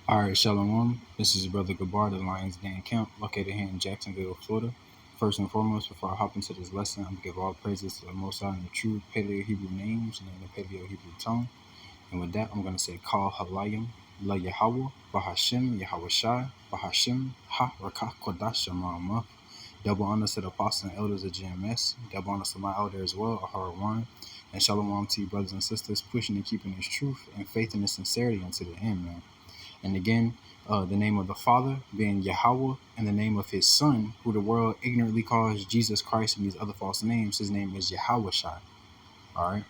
All right, Shalom. This is Brother Gabar, the Lions Den Camp, located here in Jacksonville, Florida. First and foremost, before I hop into this lesson, I'm going to give all praises to the Most High in the true Paleo Hebrew names and in the Paleo Hebrew tongue. And with that, I'm going to say, Call Halayim, La Yahweh, Bahashim, Yahweh Shai, Bahashim, Ha Rakah Kodash Shema'amah. Double honors to the apostles and elders of GMS. Double honors to my elder as well, Ahar One. And Shalom to you, brothers and sisters, pushing and keeping His truth and faith and His sincerity unto the end, man. And again, the name of the Father being Yahweh, and the name of His Son, who the world ignorantly calls Jesus Christ and these other false names, His name is Yahweh Shai. All right.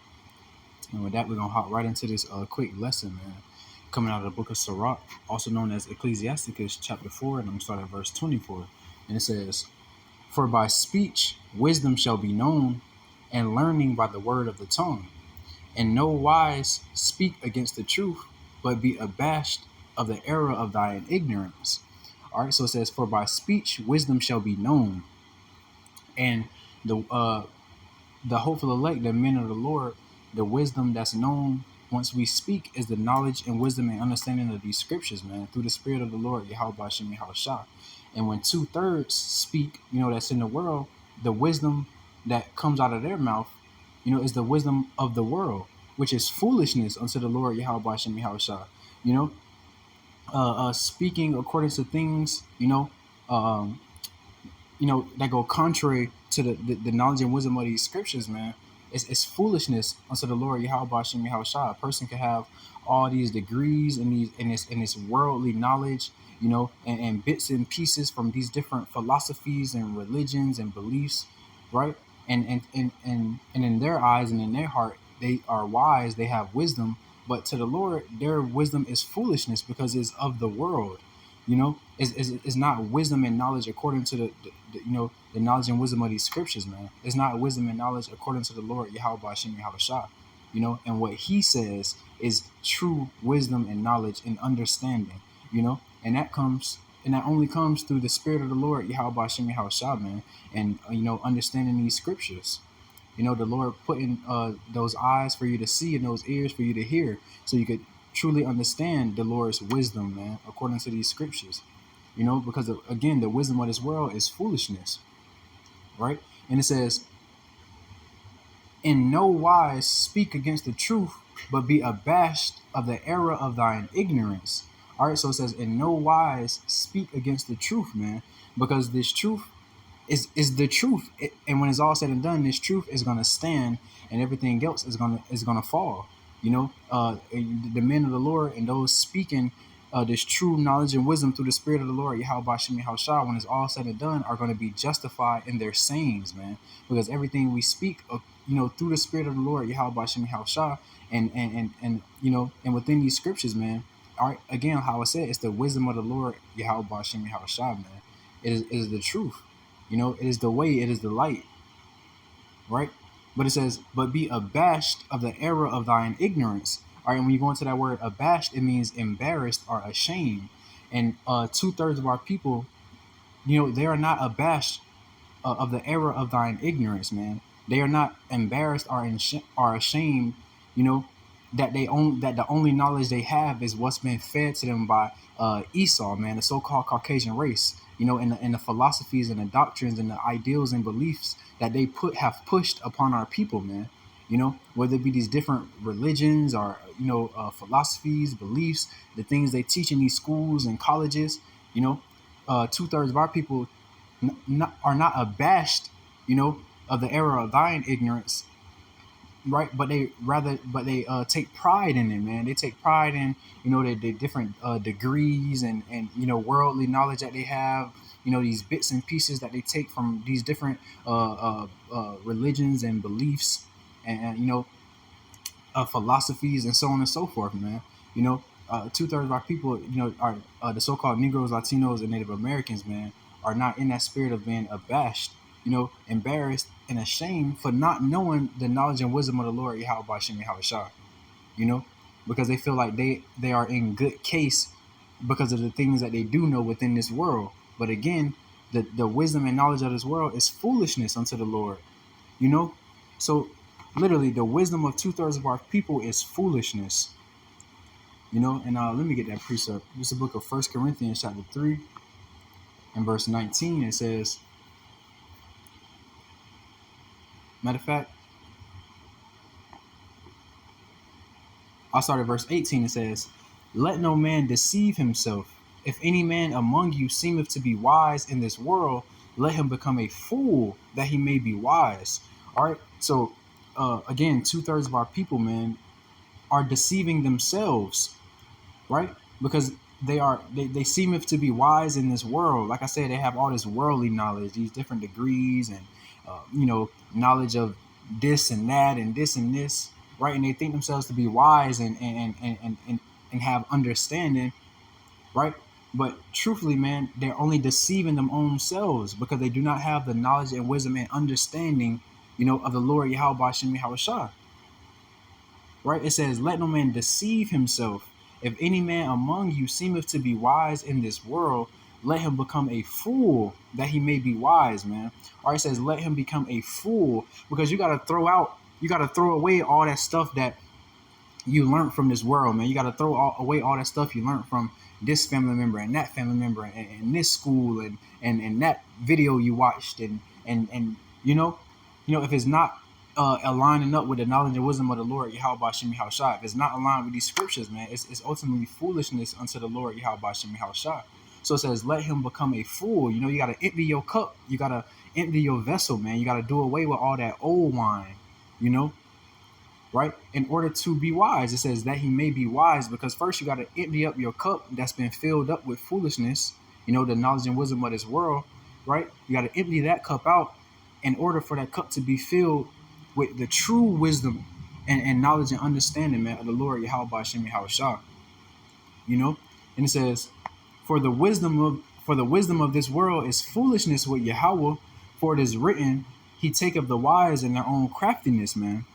And with that, we're going to hop right into this quick lesson, man. Coming out of the book of Sirach, also known as Ecclesiasticus, chapter 4, and I'm going to start at verse 24. And it says, For by speech wisdom shall be known, and learning by the word of the tongue. In no wise speak against the truth, but be abashed of the error of thine ignorance. All right, so it says, For by speech wisdom shall be known. And the hopeful elect, the men of the Lord, the wisdom that's known once we speak is the knowledge and wisdom and understanding of these scriptures, man, through the Spirit of the Lord, Yahweh Bashem Yahushua. And when 2/3 speak, that's in the world, the wisdom that comes out of their mouth, is the wisdom of the world, which is foolishness unto the Lord, Yahweh Bashem Yahushua. Speaking according to things, um, that go contrary to the knowledge and wisdom of these scriptures, man. It's foolishness unto the Lord Yahweh Bashem Yahushua. A person can have all these degrees and this worldly knowledge, and bits and pieces from these different philosophies and religions and beliefs, right? And in their eyes and in their heart, they are wise, they have wisdom, but to the Lord, their wisdom is foolishness because it's of the world. Is not wisdom and knowledge according to the knowledge and wisdom of these scriptures, man. It's not wisdom and knowledge according to the Lord Yahweh Bashem Yahushua. And what He says is true wisdom and knowledge and understanding. And that only comes through the Spirit of the Lord Yahweh Bashem Yahushua, man. And understanding these scriptures. The Lord putting those eyes for you to see and those ears for you to hear, so you could truly understand the Lord's wisdom, man, according to these scriptures. Because again, the wisdom of this world is foolishness, right? And it says, in no wise speak against the truth, but be abashed of the error of thine ignorance. All right, so it says, in no wise speak against the truth, man, because this truth is the truth. And when it's all said and done, this truth is going to stand, and everything else is going to fall. The men of the Lord and those speaking this true knowledge and wisdom through the Spirit of the Lord, Yahweh Bashem Yahushua, when it's all said and done, are going to be justified in their sayings, man. Because everything we speak, through the Spirit of the Lord, Yahweh Bashem Yahushua, and within these scriptures, man. All right, again, how I said, it's the wisdom of the Lord, Yahweh Bashem Yahushua, man. It is the truth. It is the way, it is the light, right? But it says, but be abashed of the error of thine ignorance. All right, and when you go into that word abashed, it means embarrassed or ashamed. And 2/3 of our people, they are not abashed of the error of thine ignorance, man. They are not embarrassed or ashamed, that the only knowledge they have is what's been fed to them by Esau, man, the so-called Caucasian race. And the philosophies and the doctrines and the ideals and beliefs that they have pushed upon our people, man. Whether it be these different religions or philosophies, beliefs, the things they teach in these schools and colleges. 2/3 of our people are not abashed, of the error of thine ignorance, right? But they take pride in it, man. They take pride in the different degrees and worldly knowledge that they have. These bits and pieces that they take from these different religions and beliefs, and philosophies and so on and so forth, man. 2/3 of our people, are the so-called Negroes, Latinos, and Native Americans, man, are not in that spirit of being abashed, embarrassed and ashamed for not knowing the knowledge and wisdom of the Lord Yahweh Bashem Yahushua, because they feel like they are in good case because of the things that they do know within this world. But again, the wisdom and knowledge of this world is foolishness unto the Lord, So literally, the wisdom of 2/3 of our people is foolishness. And let me get that precept. This is the book of First Corinthians chapter 3 and verse 19. It says, matter of fact, I'll start at verse 18. It says, let no man deceive himself. If any man among you seemeth to be wise in this world, let him become a fool that he may be wise. All right. So, again, 2/3 of our people, man, are deceiving themselves, right? Because they seemeth to be wise in this world. Like I said, they have all this worldly knowledge, these different degrees, and knowledge of this and that and this and this, right? And they think themselves to be wise and have understanding, right? But truthfully, man, they're only deceiving them own selves because they do not have the knowledge and wisdom and understanding, of the Lord Yahweh Shem Yahushua. Right? It says, let no man deceive himself. If any man among you seemeth to be wise in this world, let him become a fool that he may be wise, man. Or it says, let him become a fool, because you got to throw away all that stuff that you learned from this world, man. You got to throw away all that stuff you learned from this family member and that family member and this school and that video you watched and if it's not aligning up with the knowledge and wisdom of the Lord Yahweh Shem Yahushua, if it's not aligned with these scriptures, man, it's ultimately foolishness unto the Lord Yahweh Shem Yahushua. So it says, let him become a fool. You got to empty your cup. You got to empty your vessel, man. You got to do away with all that old wine, right? In order to be wise, it says that he may be wise, because first you got to empty up your cup that's been filled up with foolishness, the knowledge and wisdom of this world, right? You got to empty that cup out in order for that cup to be filled with the true wisdom and knowledge and understanding, man, of the Lord Yahweh Shem Yahushua. And it says, for the wisdom of this world is foolishness with Yahweh, for it is written, he taketh the wise in their own craftiness, man.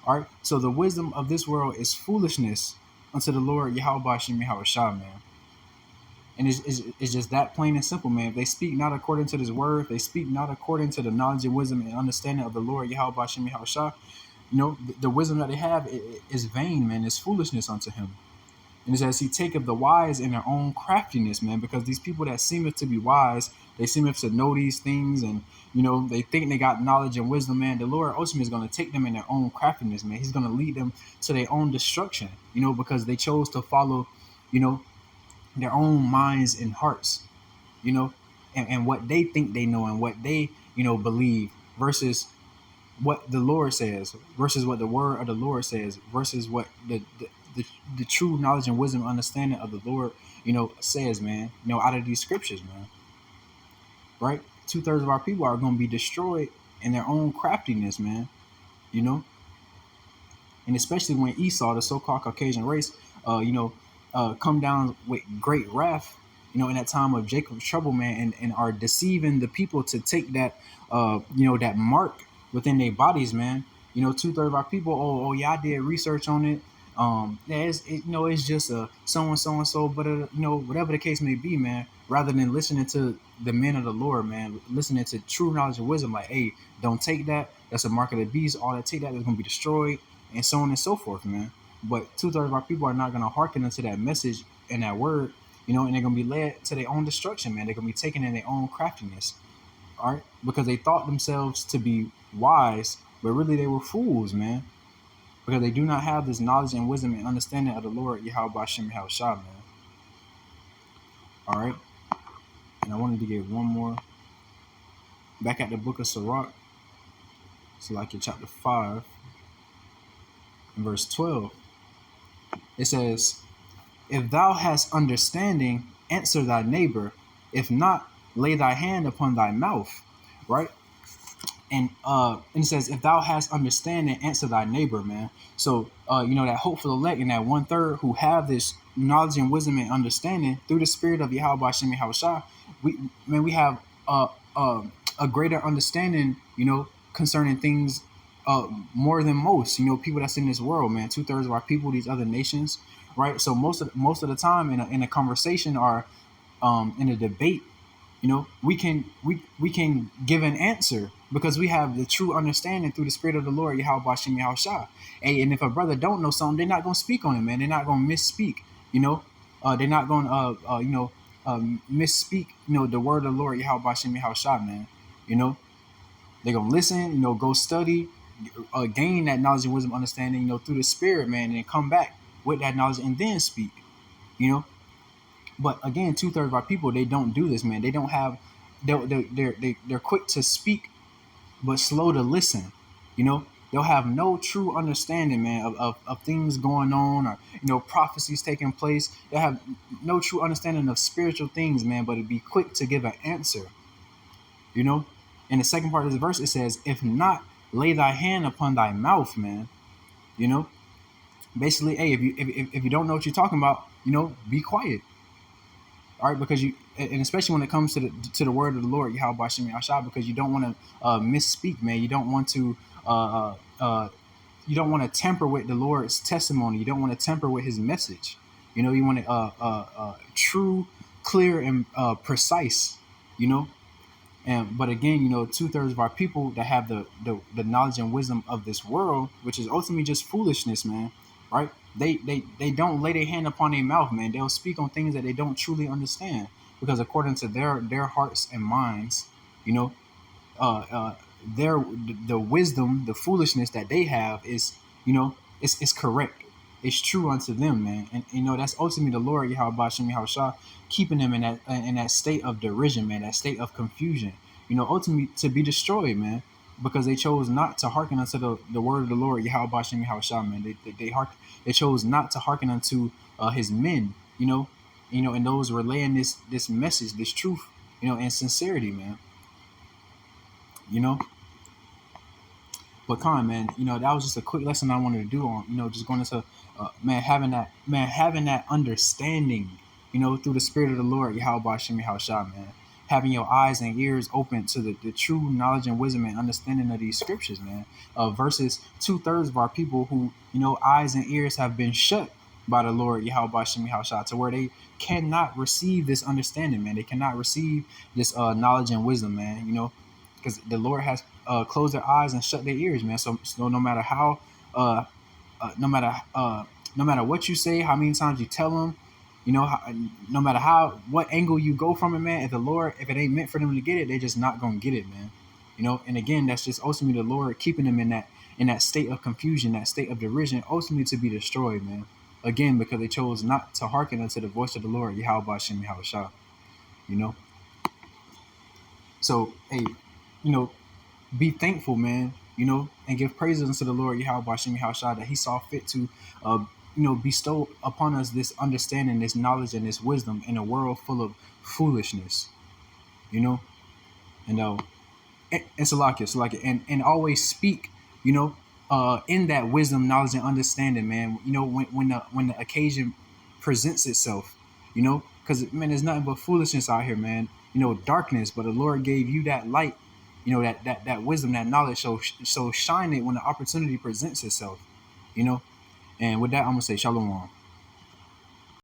All right. So the wisdom of this world is foolishness unto the Lord Yahweh Shem Yahushua, man. And it's just that plain and simple, man. If they speak not according to this word, if they speak not according to the knowledge and wisdom and understanding of the Lord Yahweh Shem Yahushua, the wisdom that they have is vain, man. It's foolishness unto him. And it says he taketh the wise in their own craftiness, man, because these people that seemeth to be wise, they seemeth to know these things, and they think they got knowledge and wisdom, man. The Lord ultimately is going to take them in their own craftiness, man. He's going to lead them to their own destruction, because they chose to follow, their own minds and hearts, and what they think they know and what they, believe, versus what the Lord says, versus what the word of the Lord says, versus what the true knowledge and wisdom and understanding of the Lord, says, man, out of these scriptures, man. Right? 2/3 of our people are going to be destroyed in their own craftiness, man. And especially when Esau, the so-called Caucasian race, come down with great wrath, in that time of Jacob's trouble, man, and are deceiving the people to take that, that mark within their bodies, man. 2/3 of our people, oh yeah, I did research on it. It's just a so-and-so, but whatever the case may be, man, rather than listening to the men of the Lord, man, listening to true knowledge and wisdom, like, hey, don't take that. That's a mark of the beast. All that take that is going to be destroyed, and so on and so forth, man. But 2/3 of our people are not going to hearken into that message and that word, and they're going to be led to their own destruction, man. They're going to be taken in their own craftiness, all right? Because they thought themselves to be wise, but really they were fools, man. Because they do not have this knowledge and wisdom and understanding of the Lord Yahweh Shem Yahushua, man. All right? And I wanted to give one more. Back at the book of Sirach, so like in chapter 5, and verse 12, it says, if thou hast understanding, answer thy neighbor. If not, lay thy hand upon thy mouth. Right? And it says, if thou hast understanding, answer thy neighbor, man. So, that hopeful elect and that 1/3 who have this knowledge and wisdom and understanding through the spirit of Yahweh Shem Yahushua, we have a greater understanding, concerning things more than most, people that's in this world, man. 2/3 of our people, these other nations, right? So most of the time in a conversation or in a debate, we can give an answer because we have the true understanding through the spirit of the Lord Yahweh Shem Yahushua. And if a brother don't know something, they're not gonna speak on it, man. They're not gonna misspeak. You know, they're not going to misspeak. The word of the Lord Yahweh Bashem Yahushua, man. You know, they're gonna listen. Go study, gain that knowledge and wisdom, understanding. Through the Spirit, man, and come back with that knowledge and then speak. You know, but again, 2/3 of our people, they don't do this, man. They don't have. They're quick to speak but slow to listen. They'll have no true understanding, man, of things going on, or prophecies taking place. They'll have no true understanding of spiritual things, man, but it'd be quick to give an answer. In the second part of this verse, it says, if not, lay thy hand upon thy mouth, man. Basically, hey, if you don't know what you're talking about, be quiet. All right, because and especially when it comes to the word of the Lord, Yahweh Bashem Yahshua, because you don't want to misspeak, man. You don't want to tamper with the Lord's testimony. You don't want to tamper with His message. You want it true, clear, and precise. But again, 2/3 of our people that have the knowledge and wisdom of this world, which is ultimately just foolishness, man. Right? They don't lay their hand upon their mouth, man. They'll speak on things that they don't truly understand, because according to their hearts and minds, the wisdom, the foolishness that they have is, it's correct. It's true unto them, man. And that's ultimately the Lord Yahweh Bashem Yahushua keeping them in that state of derision, man, that state of confusion. Ultimately to be destroyed, man, because they chose not to hearken unto the word of the Lord Yahweh Bashem Yahushua, man. They chose not to hearken unto His men, and those relaying this message, this truth, in sincerity, man. But Khan, man, that was just a quick lesson I wanted to do on, just going into having that understanding, through the Spirit of the Lord, Yahweh Bashem Yahushua, man. Having your eyes and ears open to the true knowledge and wisdom and understanding of these scriptures, man. Versus 2/3 of our people who, eyes and ears have been shut by the Lord Yahweh Bashem Yahushua, to where they cannot receive this understanding, man. They cannot receive this knowledge and wisdom, man. Because the Lord has closed their eyes and shut their ears, man. So no matter how, no matter what you say, how many times you tell them, no matter what angle you go from it, man, if it ain't meant for them to get it, they're just not gonna get it, man. And again, that's just ultimately the Lord keeping them in that state of confusion, that state of derision, ultimately to be destroyed, man. Again, because they chose not to hearken unto the voice of the Lord, Yahweh Bashem Yahushua. So, hey, be thankful, man, and give praises unto the Lord Yahweh Bashem Yahushua that He saw fit to bestow upon us this understanding, this knowledge, and this wisdom in a world full of foolishness. And Salakia, and always speak, in that wisdom, knowledge, and understanding, man. When the occasion presents itself, because man, there's nothing but foolishness out here, man. Darkness, but the Lord gave you that light, that wisdom, that knowledge. So shine it when the opportunity presents itself. And with that, I'm gonna say shalom.